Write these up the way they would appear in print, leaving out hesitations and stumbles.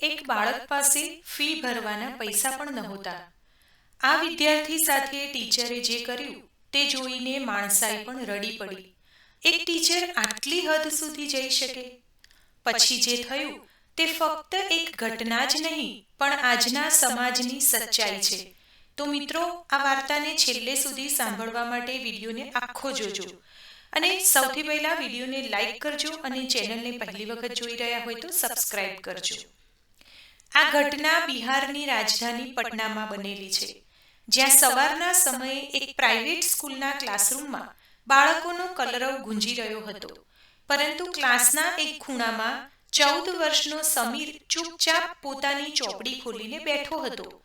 એક બાળક પાસે ફી ભરવાના પૈસા પણ નહોતા. આ વિદ્યાર્થી સાથે ટીચરે જે કર્યું તે જોઈને માણસાઈ પણ રડી પડી. એક ટીચર આટલી હદ સુધી જઈ શકે? પછી જે થયું તે ફક્ત એક ઘટના જ નહીં પણ આજના સમાજની સચ્ચાઈ છે. તો મિત્રો, આ વાર્તાને છેલ્લે સુધી સાંભળવા માટે વિડીયોને આખો જોજો. અને સૌથી પહેલા વિડીયોને લાઈક કરજો અને ચેનલને પહેલી વખત જોઈ રહ્યા હોય તો સબસ્ક્રાઇબ કરજો. આ ઘટના બિહારની રાજધાની પટનામાં બનેલી છે, જ્યાં સવારના સમયે એક પ્રાઇવેટ સ્કૂલના ક્લાસરૂમમાં બાળકોનો કલરવ ગુંજી રહ્યો હતો. પરંતુ ક્લાસના એક ખૂણામાં 14 વર્ષનો સમીર ચૂપચાપ પોતાની ચોપડી ખોલીને બેઠો હતો.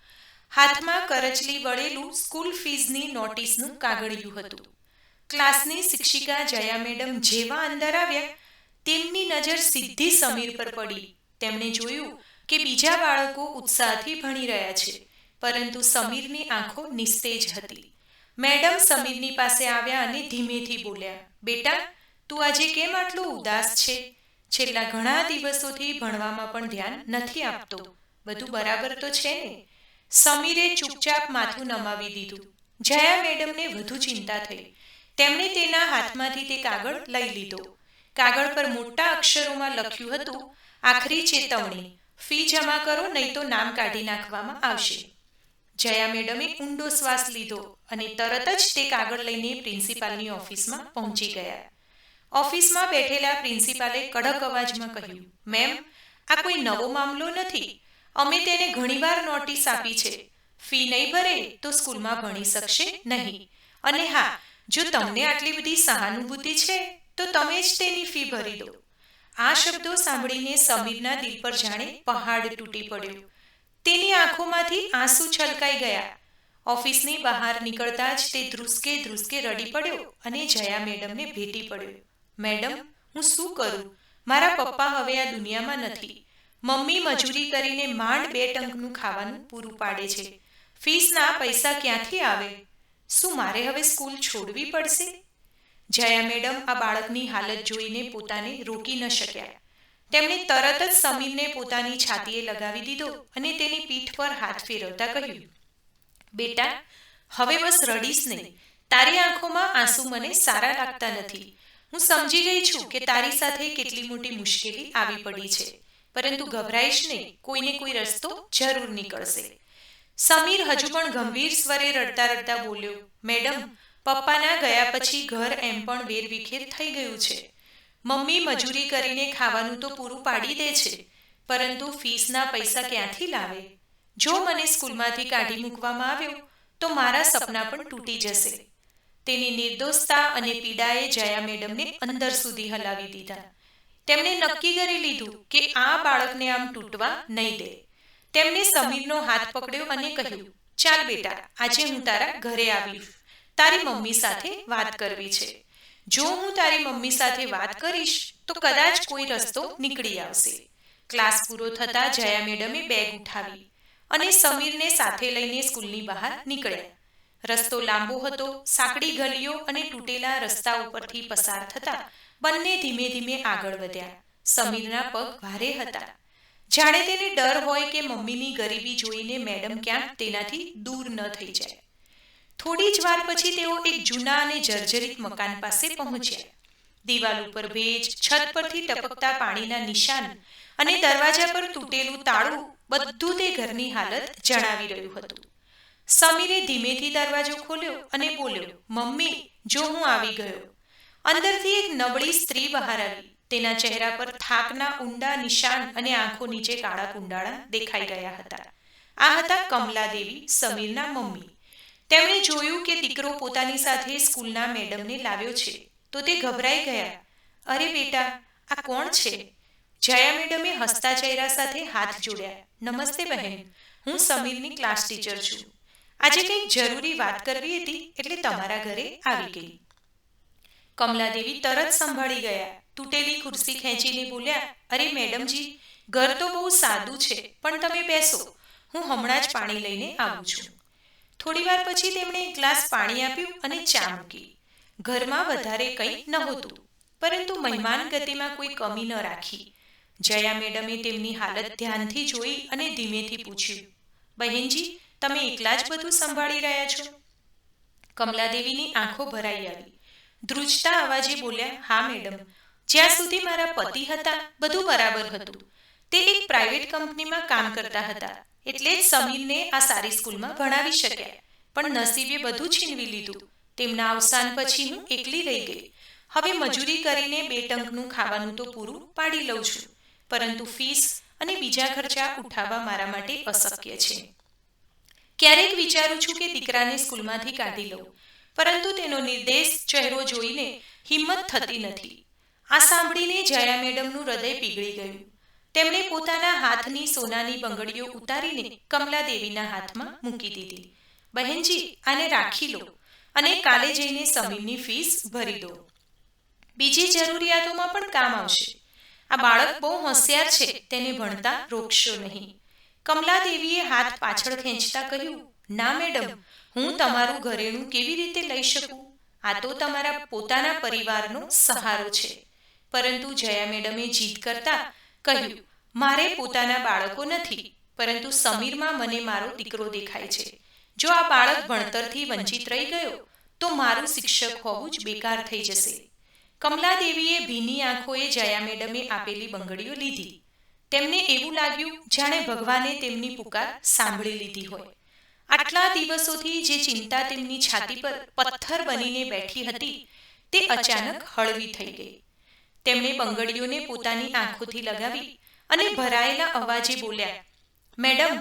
હાથમાં કરચલી વળેલું સ્કૂલ ફીઝની નોટિસનું કાગળિયું હતું. ક્લાસની શિક્ષિકા જયા મેડમ જેવા અંદર આવ્યા, તેમની નજર સીધી સમીર પર પડી. તેમણે જોયું કે બીજા બાળકો ઉત્સાહથી ભણી રહ્યા છે, પરંતુ સમીરની આંખો નિસ્તેજ હતી. મેડમ સમીરની પાસે આવ્યા અને ધીમેથી બોલ્યા, "બેટા, તું આજે કેમ આટલો ઉદાસ છે? છેલ્લા ઘણા દિવસોથી ભણવામાં પણ ધ્યાન નથી આપતો. બધું બરાબર તો છે ને?" સમીરે ચૂપચાપ માથું નમાવી દીધું. જયા મેડમને વધુ ચિંતા થઈ. તેમણે તેના હાથમાંથી તે કાગળ લઈ લીધો. કાગળ પર મોટા અક્ષરોમાં લખ્યું હતું, "આખરી ચેતવણી, ફી જમા કરો નહીં તો નામ કાઢી નાખવામાં આવશે." જયા મેડમે ઊંડો શ્વાસ લીધો અને તરત જ તે કાગળ લઈને પ્રિન્સિપાલની ઓફિસમાં પહોંચી ગયા. ઓફિસમાં બેઠેલા પ્રિન્સિપાલે કડક અવાજમાં કહ્યું, "મેમ, આ કોઈ નવો મામલો નથી. અમે તેને ઘણીવાર નોટિસ આપી છે. ફી નહીં ભરે તો સ્કૂલમાં ભણી શકશે નહીં. અને હા, જો તમને આટલી બધી સહાનુભૂતિ છે તો તમે જ તેની ફી ભરી દો." આ શબ્દો સાંભળીને સમીરના દિલ પર જાણે પહાડ તૂટી પડ્યો. તેની આંખોમાંથી આંસુ છલકાઈ ગયા. ઓફિસની બહાર નીકળતા જ તે ધ્રુસકે ધ્રુસકે રડી પડ્યો અને જયા મેડમને ભેટી પડ્યો. "મેડમ, હું શું કરું? મારા પપ્પા હવે આ દુનિયામાં નથી. મમ્મી મજૂરી કરીને માંડ 2 ટંકનું ખાવાનું પૂરું પાડે છે. ફીસના પૈસા ક્યાંથી આવે? શું મારે હવે સ્કૂલ છોડવી પડશે?" જયા મેડમ આ બાળકની હાલત જોઈને પોતાને રોકી ન શક્યા. તેમણે તરત જ સમીરને પોતાની છાતીએ લગાવી દીધો અને તેની પીઠ પર હાથ ફેરવતા કહ્યું, "બેટા, હવે બસ રડીશ નહીં. તારી આંખોમાં આંસુ મને સારા લાગતા નથી. હું સમજી ગઈ છું કે તારી સાથે કેટલી મોટી મુશ્કેલી આવી પડી છે, પરંતુ ગભરાઈશ નહીં. કોઈને કોઈ રસ્તો જરૂર નીકળશે." સમીર હજુ પણ ગંભીર સ્વરે રડતા રડતા બોલ્યો, "મેડમ, પપ્પાના ગયા પછી ઘર એમ પણ વેરવિખેર થઈ ગયું છે. મમ્મી મજૂરી કરીને ખાવાનું તો પૂરું પાડી દે છે, પરંતુ ફીસના પૈસા ક્યાંથી લાવે? જો મને સ્કૂલમાંથી કાઢી મૂકવામાં આવ્યો તો મારા સપના પણ તૂટી જશે." તેની નિર્દોષતા અને પીડાએ જયા મેડમને અંદર સુધી હલાવી દીધા. તેમણે નક્કી કરી લીધું કે આ બાળકને આમ તૂટવા નહીં દે. તેમણે સમીરનો હાથ પકડ્યો અને કહ્યું, "ચાલ બેટા, આજે હું તારા ઘરે આવીશ. તારી મમ્મી સાથે વાત કરવી છે. જો હું તારી મમ્મી સાથે વાત કરીશ તો કદાચ કોઈ રસ્તો નીકળી આવશે." ક્લાસ પૂરો થતાં જયા મેડમે બેગ ઉઠાવી અને સમીરને સાથે લઈને સ્કૂલની બહાર નીકળ્યા. રસ્તો લાંબો હતો. સાંકડી ગલીઓ અને તૂટેલા રસ્તા ઉપરથી પસાર થતા બંને ધીમે ધીમે આગળ વધ્યા. સમીરના પગ ભારે હતા. જાણે તેને ડર હોય કે મમ્મીની ગરીબી જોઈને મેડમ ક્યાંક તેનાથી દૂર ન થઈ જાય. થોડી જ વાર પછી તેઓ એક જૂના અને જર્જરિત મકાન પાસે પહોંચ્યા. દિવાલ ઉપર ભેજ, છત પરથી ટપકતા પાણીના નિશાન અને દરવાજા પર તૂટેલું તાળું, બધું તે ઘરની હાલત જણાવી રહ્યું હતું. સમીરે ધીમેથી દરવાજો ખોલ્યો અને બોલ્યો, "મમ્મી, જો હું આવી ગયો." અંદરથી એક નબળી સ્ત્રી બહાર આવી. તેના ચહેરા પર થાકના ઊંડા નિશાન અને આંખો નીચે કાળા કુંડાળા દેખાઈ રહ્યા હતા. આ હતા કમલાદેવી, સમીરના મમ્મી. તેમણે જોયું કે દીકરો પોતાની સાથે સ્કૂલના મેડમને લાવ્યો છે તો તે ગભરાઈ ગયા. "અરે બેટા, આ કોણ છે?" જયા મેડમે હસતા ચહેરા સાથે હાથ જોડ્યા. "નમસ્તે બહેન, હું સમીરની ક્લાસ ટીચર છું. આજે કંઈક જરૂરી વાત કરવી હતી એટલે તમારા ઘરે આવી ગઈ." કમલાદેવી તરત સંભાળી ગયા. તૂટેલી ખુરશી ખેંચીને બોલ્યા, "અરે મેડમજી, ઘર તો બહુ સાદું છે, પણ તમે બેસો. હું હમણાં જ પાણી લઈને આવું છું." થોડીવાર પછી તેમણે એક ગ્લાસ પાણી આપ્યું અને ચા મૂકી. ઘરમાં વધારે કંઈ નહોતું, પરંતુ મહેમાન ગતિમાં કોઈ કમી ન રાખી. જયા મેડમે તેમની હાલત ધ્યાનથી જોઈ અને ધીમેથી પૂછ્યું, બહેનજી, તમે એકલા જ બધું સંભાળી રહ્યા છો? કમલાદેવીની આંખો ભરાઈ આવી. ધ્રુજતા અવાજે બોલ્યા, હા મેડમ, જ્યાં સુધી મારા પતિ હતા બધું બરાબર હતું. તે એક પ્રાઇવેટ કંપનીમાં કામ કરતા હતા, એટલે જ સમીરને આ સારી સ્કૂલમાં ભણાવી શક્યા. પણ નસીબે બધું છીનવી લીધું. તેમના અવસાન પછી હું એકલી રહી ગઈ. હવે મજૂરી કરીને 2 ટંકનું ખાવાનું તો પૂરું પાડી લઉં છું, પરંતુ ફીસ અને બીજા ખર્ચા ઉઠાવવા મારા માટે અશક્ય છે. ક્યારેક વિચારું છું કે દીકરાને સ્કૂલમાંથી કાઢી લઉં, પરંતુ તેનો નિર્દેશ ચહેરો જોઈને હિંમત થતી નથી. આ સાંભળીને જયા મેડમનું હૃદય પીગળી ગયું. તેમણે પોતાના હાથની સોનાની બંગડીઓ ઉતારીને કમલાદેવીના હાથમાં મૂકી દીધી. બહેનજી, આને રાખી લો અને કાલે જઈને સમીરની ફીસ ભરી દો. બીજી જરૂરિયાતોમાં પણ કામ આવશે. આ બાળક બહુ હોશિયાર છે, તેને ભણતા રોકશો નહીં. કમલાદેવીએ હાથ પાછળ ખેંચતા કહ્યું, ના મેડમ, હું તમારું ઘરેણું કેવી રીતે લઈ શકું? આ તો તમારા પોતાના પરિવારનો સહારો છે. પરંતુ જયા મેડમે જીદ કરતા કહ્યું, મારે પોતાના બાળકો નથી, પરંતુ સમીરમાં મને મારો દીકરો દેખાય છે. જો આ બાળક ભણતરથી વંચિત રહી ગયો તો મારું શિક્ષક હોવું જ બેકાર થઈ જશે. કમલાદેવીએ ભીની આંખોએ જયા મેડમે આપેલી બંગડીઓ લીધી. તેમને એવું લાગ્યું જાણે ભગવાને તેમની પુકાર સાંભળી લીધી હોય. આટલા દિવસોથી જે ચિંતા તેમની છાતી પર પથ્થર બનીને બેઠી હતી તે અચાનક હળવી થઈ ગઈ. તેમણે બંગડીઓને પોતાની આંખોથી લગાવી અને ભરાયેલા અવાજે બોલ્યા, મેડમ,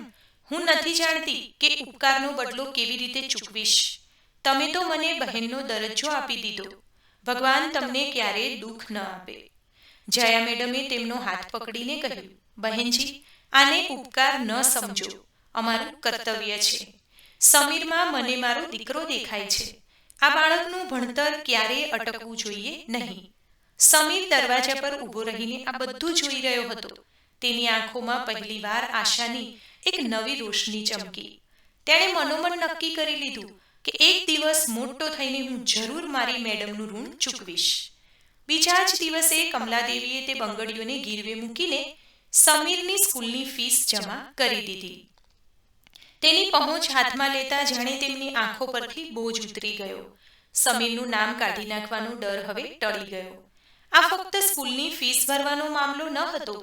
હું નથી જાણતી કે ઉપકારનો બદલો કેવી રીતે ચૂકવીશ. તમે તો મને બહેનનો દરજ્જો આપી દીધો. ભગવાન તમને ક્યારેય દુઃખ ન આપે. જયા મેડમે તેમનો હાથ પકડીને કહ્યું, બહેનજી, આને ઉપકાર ન સમજો. અમારું કર્તવ્ય છે. સમીરમાં મને મારો દીકરો દેખાય છે. આ બાળકનું ભણતર ક્યારેય અટકવું જોઈએ નહીં. સમીર દરવાજા પર ઊભો રહીને આ બધું જોઈ રહ્યો હતો. તેની આંખોમાં પહેલીવાર આશાની એક નવી રોશની ચમકી. તેણે મનોમન નક્કી કરી લીધું કે એક દિવસ મોટો થઈને હું જરૂર મારી મેડમનું ઋણ ચૂકવીશ. બીજા જ દિવસે કમલાદેવીએ તે બંગડીઓને ગીરવે મૂકીને સમીરની સ્કૂલની ફીસ જમા કરી દીધી. તેની પહોંચ હાથમાં લેતા જાણે તેમની આંખો પરથી બોજ ઉતરી ગયો. સમીરનું નામ કાઢી નાખવાનો ડર હવે ટળી ગયો. આ ફક્ત સ્કૂલની ફીસ ભરવાનો મામલો ન હતો,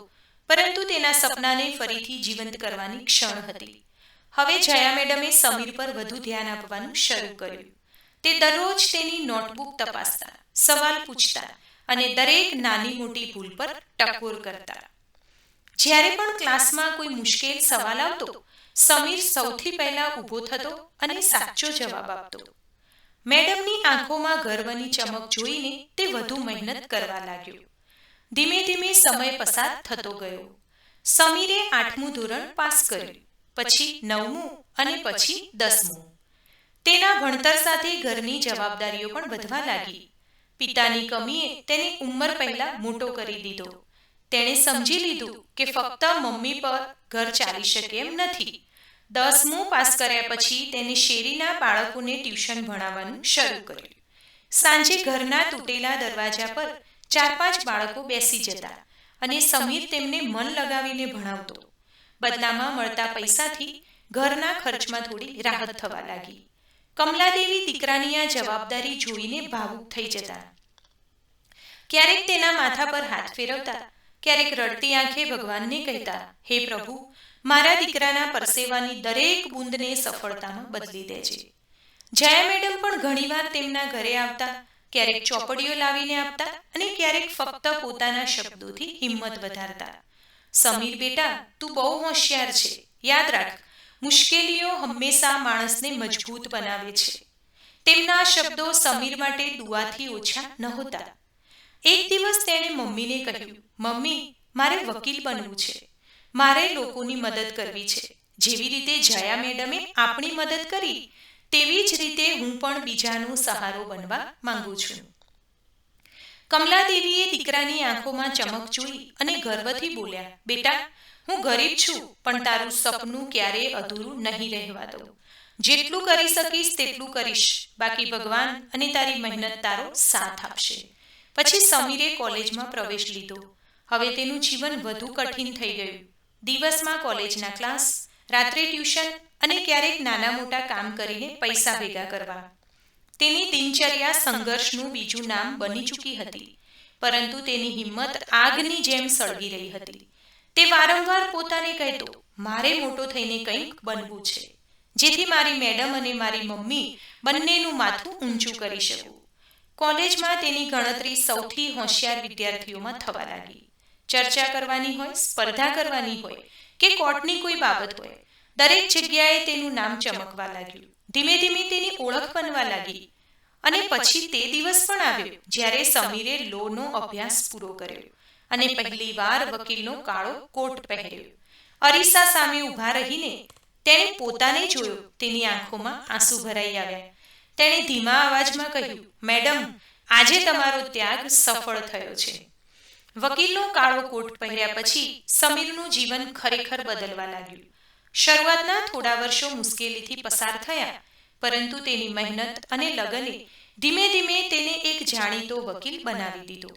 પરંતુ તેના સપનાને ફરીથી જીવંત કરવાની ક્ષણ હતી. હવે જયા મેડમે સમીર પર વધુ ધ્યાન આપવાનું શરૂ કર્યું. તે દરરોજ તેની નોટબુક તપાસતા, સવાલ પૂછતા અને દરેક નાની મોટી ભૂલ પર ટકોર કરતા. જ્યારે પણ ક્લાસમાં કોઈ મુશ્કેલ સવાલ આવતો, સમીર સૌથી પહેલા ઊભો થતો અને સાચો જવાબ આપતો. મેડમની આંખોમાં ગર્વની ચમક જોઈને તે વધુ મહેનત કરવા લાગ્યો. ધીમે ધીમે સમય પસાર થતો ગયો. સમીરે 8મું ધોરણ પાસ કર્યું, પછી 9મું અને પછી 10મું. તેના ભણતર સાથે ઘરની જવાબદારીઓ પણ વધવા લાગી. પિતાની કમીએ તેને ઉંમર પહેલા મોટો કરી દીધો. તેણે સમજી લીધું કે ફક્ત મમ્મી પર ઘર ચાલી શકે એમ નથી. 10મું પાસ કર્યા પછી તેને શેરીના બાળકોને ટ્યુશન ભણાવવાનું શરૂ કર્યું. સાંજે ઘરના તૂટેલા દરવાજા પર 4-5 બાળકો બેસી જતા અને સમીર તેમને મન લગાવીને ભણાવતો. બદલામાં મળતા પૈસાથી ઘરના ખર્ચમાં થોડી રાહત થવા લાગી. કમલાદેવી દીકરાની આ જવાબદારી જોઈને ભાવુક થઈ જતા. ક્યારેક તેના માથા પર હાથ ફેરવતા, ક્યારેક રડતી આંખે ભગવાનને કહેતા, હે પ્રભુ, મારા દીકરાના પરસેવાની દરેક બૂંદને સફળતામાં બદલી દેજે. જયા મેડમ પણ ઘણીવાર તેમના ઘરે આવતા, ક્યારેક ચોપડીઓ લાવીને આપતા અને ક્યારેક ફક્ત પોતાના શબ્દોથી હિંમત વધારતા. સમીર બેટા, તું બહુ હોશિયાર છે. યાદ રાખ, મુશ્કેલીઓ હંમેશા માણસને મજબૂત બનાવે છે. તેમના શબ્દો સમીર માટે દુઆથી ઓછા નહોતા. એક દિવસ તેણે મમ્મીને કહ્યું, મમ્મી, મારે વકીલ બનવું છે. મારે લોકોની મદદ કરવી છે. જેવી રીતે જયા મેડમે આપણી મદદ કરી, તેવી જ રીતે હું પણ બીજાનો સહારો બનવા માંગુ છું. કમલાદેવીએ દીકરાની આંખોમાં ચમક જોઈ અને ગર્વથી બોલ્યા, બેટા, હું ગરીબ છું, પણ તારું સપનું ક્યારેય અધૂરું નહીં રહેવા દઉં. જેટલું કરી શકીશ તેટલું કરીશ. બાકી ભગવાન અને તારી મહેનત તારો સાથ આપશે. પછી સમીરે કોલેજમાં પ્રવેશ લીધો. હવે તેનું જીવન વધુ કઠિન થઈ ગયું. દિવસમાં કોલેજના ક્લાસ, રાત્રે ટ્યુશન અને ક્યારેક નાના મોટા કામ કરીને પૈસા ભેગા કરવા. તેની દિનચર્યા સંઘર્ષનું બીજું નામ બની ચૂકી હતી, પરંતુ તેની હિંમત આગની જેમ સળગી રહી હતી. તે વારંવાર પોતાને કહેતો, મારે મોટો થઈને કંઈક બનવું છે, જેથી મારી મેડમ અને મારી મમ્મી બંનેનું માથું ઊંચું કરી શકું. કોલેજમાં તેની ગણતરી સૌથી હોશિયાર વિદ્યાર્થીઓમાં થવા લાગી. ચર્ચા કરવાની હોય, સ્પર્ધા કરવાની હોય કે કોર્ટની કોઈ બાબત હોય, દરેક જગ્યાએ તેનું નામ ચમકવા લાગ્યું. ધીમે ધીમે તેની ઓળખ બનવા લાગી. અને પછી તે દિવસ પણ આવ્યો જ્યારે સમીરે લોનો અભ્યાસ પૂરો કર્યો અને પહેલીવાર વકીલનો કાળો કોટ પહેર્યો. અરીસા સામે ઊભા રહીને તેણે પોતાને જોયો. તેની આંખોમાં આંસુ ભરાઈ આવ્યા. તેણે ધીમા અવાજમાં કહ્યું, મેડમ, આજે તમારો ત્યાગ સફળ થયો છે. વકીલનો કાળો કોટ પહેર્યા પછી સમીરનું જીવન ખરેખર બદલવા લાગ્યું. શરૂઆતના થોડા વર્ષો મુશ્કેલીથી પસાર થયા, પરંતુ તેની મહેનત અને લગને ધીમે ધીમે તેને એક જાણીતો વકીલ બનાવી દીધો.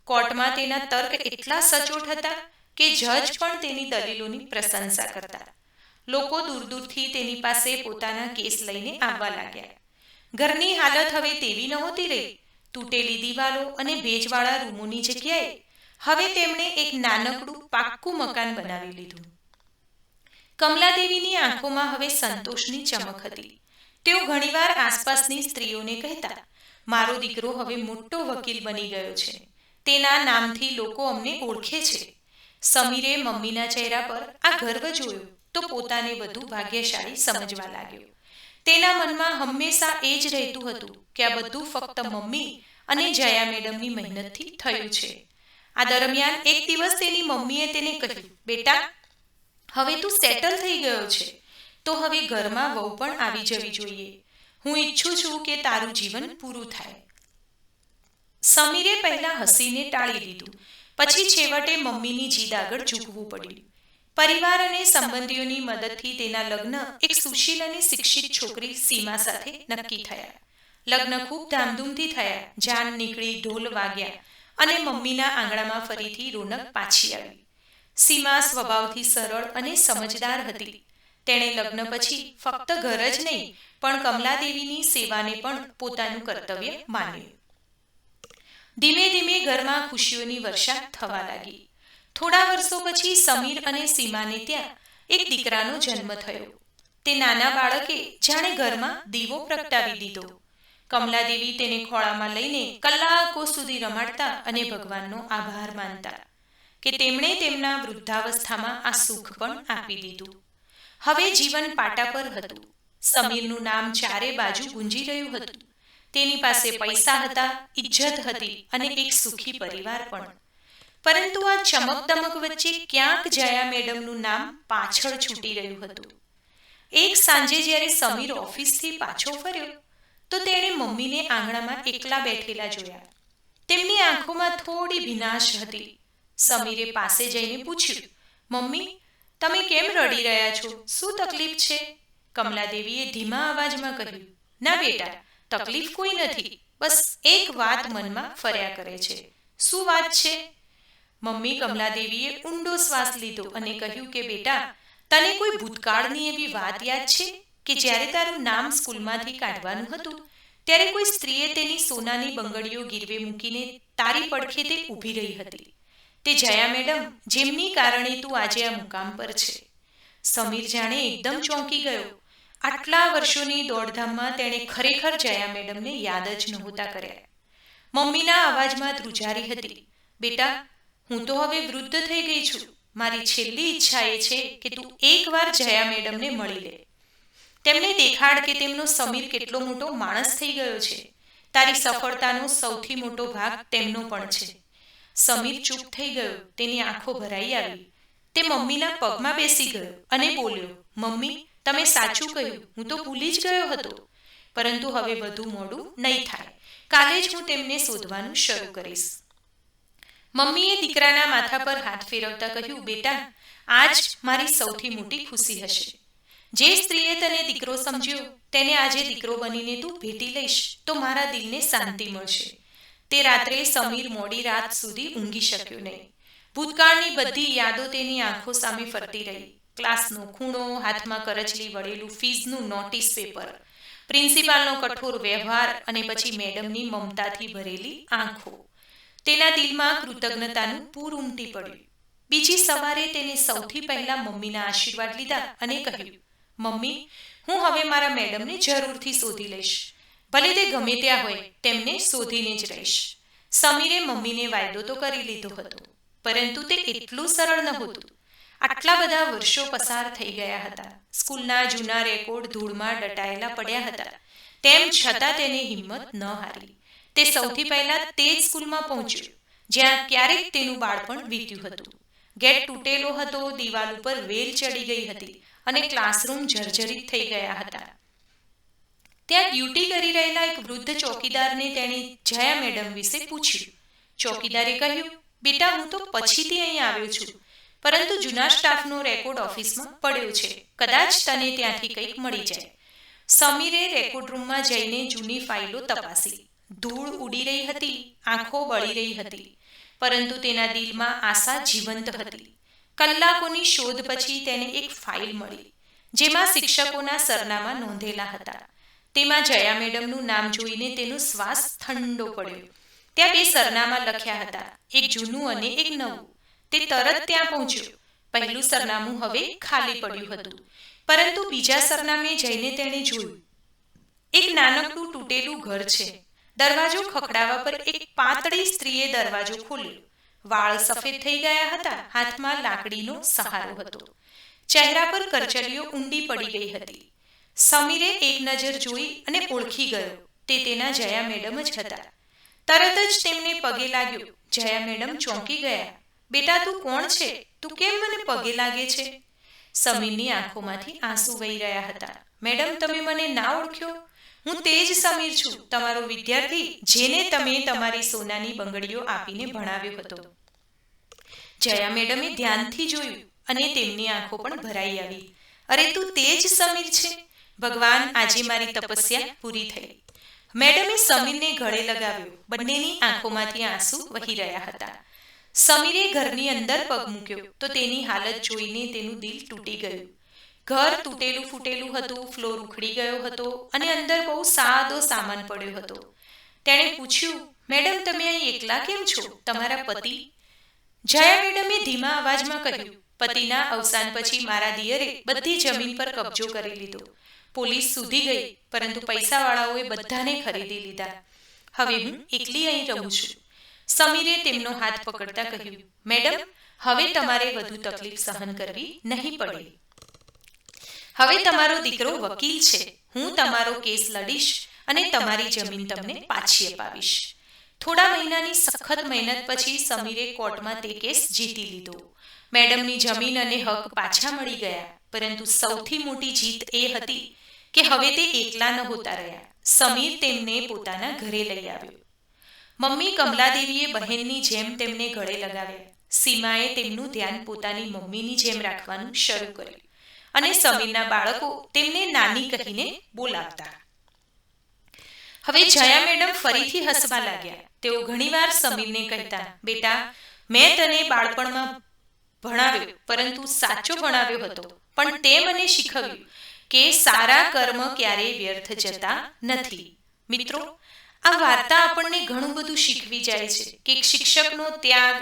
કોર્ટમાં તેના તર્ક એટલા સચોટ હતા કે જજ પણ તેની દલીલોની પ્રશંસા કરતા. લોકો દૂર દૂરથી તેની પાસે પોતાના કેસ લઈને આવવા લાગ્યા. ઘરની હાલત હવે તેવી નહોતી રહી. તૂટેલી દિવાલો અને ભેજવાળા રૂમોની જગ્યાએ હવે તેમણે એક નાનકડું પાક્કું મકાન બનાવી લીધું. કમલાદેવીની આંખોમાં હવે સંતોષની ચમક હતી. તેઓ ઘણીવાર આસપાસની સ્ત્રીઓને કહેતા, મારો દીકરો હવે મોટો વકીલ બની ગયો છે, તેના નામથી લોકો અમને ઓળખે છે. સમીરે મમ્મીના ચહેરા પર આ ગર્વ જોયો તો પોતાને વધુ ભાગ્યશાળી સમજવા લાગ્યો. તેના મનમાં હંમેશા એ જ રહેતું હતું કે આ બધું ફક્ત મમ્મી અને જયા મેડમની મહેનતથી થયું છે. આ દરમિયાન એક દિવસ તેની મમ્મીએ તેને કહ્યું, બેટા, હવે તું સેટલ થઈ ગયો છે, તો હવે ઘરમાં વહુ પણ આવી જવી જોઈએ. હું ઈચ્છું છું કે તારું જીવન પૂરું થાય. સમીરે પહેલા હસીને ટાળી દીધું, પછી છેવટે મમ્મીની જીદ આગળ ઝૂકવું પડ્યું. પરિવાર અને સંબંધીઓની મદદથી તેના લગ્ન એક સુશીલ અને શિક્ષિત છોકરી સીમા સાથે નક્કી થયા. લગ્ન ખૂબ ધામધૂમથી થયા. જાન નીકળી, ઢોલ વાગ્યા અને મમ્મીના આંગણામાં ફરીથી રોનક પાછી આવી. સીમા સ્વભાવથી સરળ અને સમજદાર હતી. તેણે લગ્ન પછી ફક્ત ઘર જ નહીં પણ કમલાદેવીની સેવાને પણ પોતાનું કર્તવ્ય માન્યું. ધીમે ધીમે ઘરમાં ખુશીઓની વર્ષા થવા લાગી. થોડા વર્ષો પછી સમીર અને સીમાને ત્યાં એક દીકરાનો જન્મ થયો. તે નાના બાળકે જાણે ઘરમાં દીવો પ્રગટાવી દીધો. કમલાદેવી તેને ખોળામાં લઈને કલાકો સુધી રમાડતા અને ભગવાનનો આભાર માનતા કે તેમણે તેમના વૃદ્ધાવસ્થામાં આ સુખ પણ આપી દીધું. હવે જીવન પાટા પર હતું. સમીરનું નામ ચારે બાજુ ગુંજી રહ્યું હતું. તેની પાસે પૈસા હતા, ઇજ્જત હતી અને એક સુખી પરિવાર પણ. પરંતુ આ ચમકદમક વચ્ચે ક્યાંક જયા મેડમનું નામ પાછળ છૂટી રહ્યું હતું. એક સાંજે જ્યારે સમીર ઓફિસથી પાછો ફર્યો તો તેણે મમ્મીને આંગણામાં એકલા બેઠેલા જોયા. તેમની આંખોમાં થોડી ભીનાશ હતી. સમીરે પાસે જઈને પૂછ્યું, મમ્મી, તમે કેમ રડી રહ્યા છો? શું તકલીફ છે? કમલાદેવીએ ધીમા અવાજમાં કહ્યું, ના બેટા, તકલીફ કોઈ નથી, બસ એક વાત મનમાં ફર્યા કરે છે. શું વાત છે? મમ્મી કમલાદેવીએ ઊંડો શ્વાસ લીધો અને કહ્યું કે બેટા, તને કોઈ ભૂતકાળની એવી વાત યાદ છે કે જ્યારે તારું નામ સ્કૂલમાંથી કાઢવાનું હતું ત્યારે કોઈ સ્ત્રીએ તેની સોનાની બંગડીઓ ગીરવે મૂકીને તારી પડખે તે ઊભી રહી હતી. તે જયા મેડમ, જેમની કારણે તું આજે આ મુકામ પર છે. સમીર જાણે એકદમ ચોંકી ગયો. આટલા વર્ષોની દોડધામમાં તેણે ખરેખર જયા મેડમને યાદ જ નહોતા કર્યા. મમ્મીના અવાજમાં ધ્રુજારી હતી, બેટા, હું તો હવે વૃદ્ધ થઈ ગઈ છું. મારી છેલ્લી ઈચ્છા એ છે કે તું એકવાર જયા મેડમને મળી લે. તેમને દેખાડ કે તેમનો સમીર કેટલો મોટો માણસ થઈ ગયો છે. તારી સફળતાનો સૌથી મોટો ભાગ તેમનો પણ છે. સમીર ચૂપ થઈ ગયો. તેની આંખો ભરાઈ આવી. તે મમ્મીના પગમાં બેસી ગયો અને બોલ્યો, મમ્મી, તમે સાચું કહ્યું. હું તો ભૂલી જ ગયો હતો. પરંતુ હવે વધુ મોડું નહીં થાય. કાલે જ હું તેમને શોધવાનું શરૂ કરીશ. મમ્મીએ દીકરાના માથા પર હાથ ફેરવતા કહ્યું, બેટા, આજ મારી સૌથી મોટી ખુશી હશે. જે સ્ત્રીએ તને દીકરો સમજ્યો તેને આજે દીકરો બનીને તું ભેટી લઈશ તો મારા દિલને શાંતિ મળશે. તે રાત્રે સમીર મોડી રાત સુધી ઊંઘી શક્યો નહીં. ભૂતકાળની બધી યાદો તેની આંખો સામે ફરતી રહી. ક્લાસનો ખૂણો, હાથમાં કરચલી વળેલું ફીઝનું નોટિસ પેપર, પ્રિન્સિપાલનો કઠોર વ્યવહાર અને પછી મેડમની મમતાથી ભરેલી આંખો. તેના દિલમાં કૃતજ્ઞતાનું પૂર ઉમટી પડ્યું. બીજી સવારે તેને સૌથી પહેલા મમ્મીના આશીર્વાદ લીધા અને કહ્યું, મમ્મી, હું હવે મારા મેડમને જરૂરથી શોધી લઈશ. ભલે તે ગમે ત્યાં હોય, તેમને શોધીને જ રહીશ. સમીરે મમ્મીને વાયદો તો કરી લીધો હતો, પરંતુ તે એટલું સરળ નહોતું. આટલા બધા વર્ષો પસાર થઈ ગયા હતા. સ્કૂલના જૂના રેકોર્ડ ધૂળમાં દટાયેલા પડ્યા હતા. તેમ છતાં તેને હિંમત ન હારી. તે સૌથી પહેલા તે જ સ્કૂલમાં પહોંચ્યો જ્યાં ક્યારેક તેનું બાળપણ વીત્યું હતું. ગેટ તૂટેલો હતો, દિવાલ ઉપર વેલ ચડી ગઈ હતી અને ક્લાસરૂમ જર્જરિત થઈ ગયા હતા. ત્યાં ડ્યુટી કરી રહેલા એક વૃદ્ધ ચોકીદારને તેણે જયા મેડમ વિશે પૂછ્યું. ચોકીદારે કહ્યું, બેટા, હું તો પછીથી અહીં આવ્યો છું, પરંતુ જૂના સ્ટાફનો રેકોર્ડ ઓફિસમાં પડ્યો છે. કદાચ તને ત્યાંથી કંઈક મળી જાય. સમીરે રેકોર્ડ રૂમમાં જઈને જૂની ફાઇલો તપાસી. ધૂળ ઉડી રહી હતી, આંખો બળી રહી હતી, પરંતુ તેના દિલમાં આશા જીવંત હતી. કલાકોની શોધ પછી તેને એક ફાઇલ મળી જેમાં શિક્ષકોના સરનામા નોંધેલા હતા. તેમાં જયા મેડમનું નામ જોઈને તેનો શ્વાસ ઠંડો પડ્યો. ત્યાં બે સરનામા લખ્યા હતા, એક જૂનું અને એક નવું. તે તરત ત્યાં પહોંચ્યો. પહેલું સરનામું હવે ખાલી પડ્યું હતું, પરંતુ બીજા સરનામે જઈને તેણે જોયું. એક નાનકડું તૂટેલું ઘર છે. દરવાજો ખખડાવવા પર એક પાતળી સ્ત્રીએ દરવાજો ખોલ્યો. વાળ સફેદ થઈ ગયા હતા, હાથમાં લાકડીનો સહારો હતો. ચહેરા પર કરચલીઓ ઊંડી પડી ગઈ હતી. સમીરે એક નજર જોઈ અને ઓળખી ગયો. તે તેના જયા મેડમ જ હતા. તરત જ તેમને પગે લાગ્યો. જયા મેડમ ચોંકી ગયા. બેટા, તું કોણ છે? તું કેમ મને પગે લાગે છે? સમીરની આંખોમાંથી આંસુ વહી રહ્યા હતા. મેડમ, તમે મને ના ઓળખ્યો? હું તે જ સમીર છું, તમારો વિદ્યાર્થી, જેને તમે તમારી સોનાની બંગડીઓ આપીને ભણાવ્યો હતો. જયા મેડમે ધ્યાનથી જોયું અને તેમની આંખો પણ ભરાઈ આવી. અરે, તું તે જ સમીર છે? ભગવાન, આજે મારી તપસ્યા પૂરી થઈ. મેડમે સમીરને ગળે લગાવ્યો. બંનેની આંખોમાંથી આંસુ વહી રહ્યા હતા. સમીરે ઘરની અંદર પગ મૂક્યો તો તેની હાલત જોઈને તેનું દિલ તૂટી ગયું. ઘર તૂટેલું ફૂટેલું હતું, ફ્લોર ઉખડી ગયો હતો અને અંદર બહુ સાદો સામાન પડ્યો હતો. તેણે પૂછ્યું, મેડમ, તમે અહીં એકલા કેમ છો? તમારા પતિ? જયા મેડમે ધીમા અવાજમાં કહ્યું, પતિના અવસાન પછી મારા દિયરે બધી જમીન પર કબજો કરી લીધો. પોલીસ સુધી ગઈ, પરંતુ પૈસાવાળાઓએ બધાને ખરીદી લીધા. હવે હું એકલી અહીં રહું છું. સમીરે તેમનો હાથ પકડતા કહ્યું, મેડમ, હવે તમારે વધુ તકલીફ સહન કરવી નહીં પડે. હવે તમારો દીકરો વકીલ છે. હું તમારો કેસ લડીશ અને તમારી જમીન તમને પાછી અપાવીશ. થોડા મહિનાની સખત મહેનત પછી સમીરે કોર્ટમાં તે કેસ જીતી લીધો. મેડમની જમીન અને હક પાછા મળી ગયા. પરંતુ સૌથી મોટી જીત એ હતી કે હવે તે એકલા નહોતા રહ્યા. સમીર તેમને પોતાના ઘરે લઈ આવ્યો. મમ્મી કમલાદેવીએ બહેનની જેમ તેમને ગળે લગાવ્યા. સીમાએ તેમનું ધ્યાન પોતાની મમ્મીની જેમ રાખવાનું શરૂ કર્યું અને સમીરના બાળકો તેમને નાની કહીને બોલાવતા. હવે જયા મેડમ ફરીથી હસવા લાગ્યા. તેઓ ઘણીવાર સમીરને કહેતા, બેટા, મેં તને બાળપણમાં ભણાવ્યો, પરંતુ સાચો ભણાવ્યો હતો, પણ તે મને શીખવ્યું કે સારા કર્મ ક્યારેય વ્યર્થ જતા નથી. મિત્રો, આ વાર્તા આપણને ઘણું બધું શીખવી જાય છે કે એક શિક્ષકનો ત્યાગ,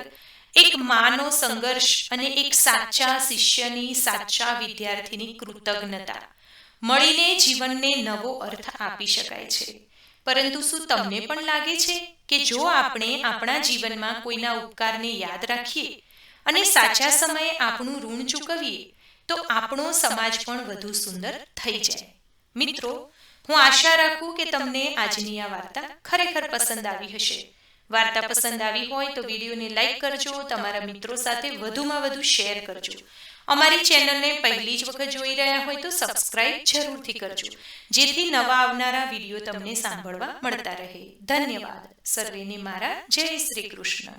એક માનો સંઘર્ષ અને એક સાચા શિષ્યની, સાચા વિદ્યાર્થીની કૃતજ્ઞતા મળીને જીવનને નવો અર્થ આપી શકાય છે. પરંતુ શું તમને પણ લાગે છે કે જો આપણે આપણા જીવનમાં કોઈના ઉપકારને યાદ રાખીએ અને સાચા સમયે આપણું ઋણ ચૂકવીએ તો આપણો સમાજ પણ વધુ સુંદર થઈ જાય? મિત્રો, હું આશા રાખું કે તમને આજની આ વાર્તા ખરેખર પસંદ આવી હશે. વાર્તા પસંદ આવી હોય તો વિડીયોને લાઈક કરજો, તમારા મિત્રો સાથે વધુમાં વધુ શેર કરજો. અમારી ચેનલને પહેલી જ વખત જોઈ રહ્યા હોય તો સબસ્ક્રાઇબ જરૂરથી કરજો, જેથી નવા આવનારા વિડીયો તમને સાંભળવા મળતા રહે. ધન્યવાદ. સર્વેને મારા જય શ્રી કૃષ્ણ.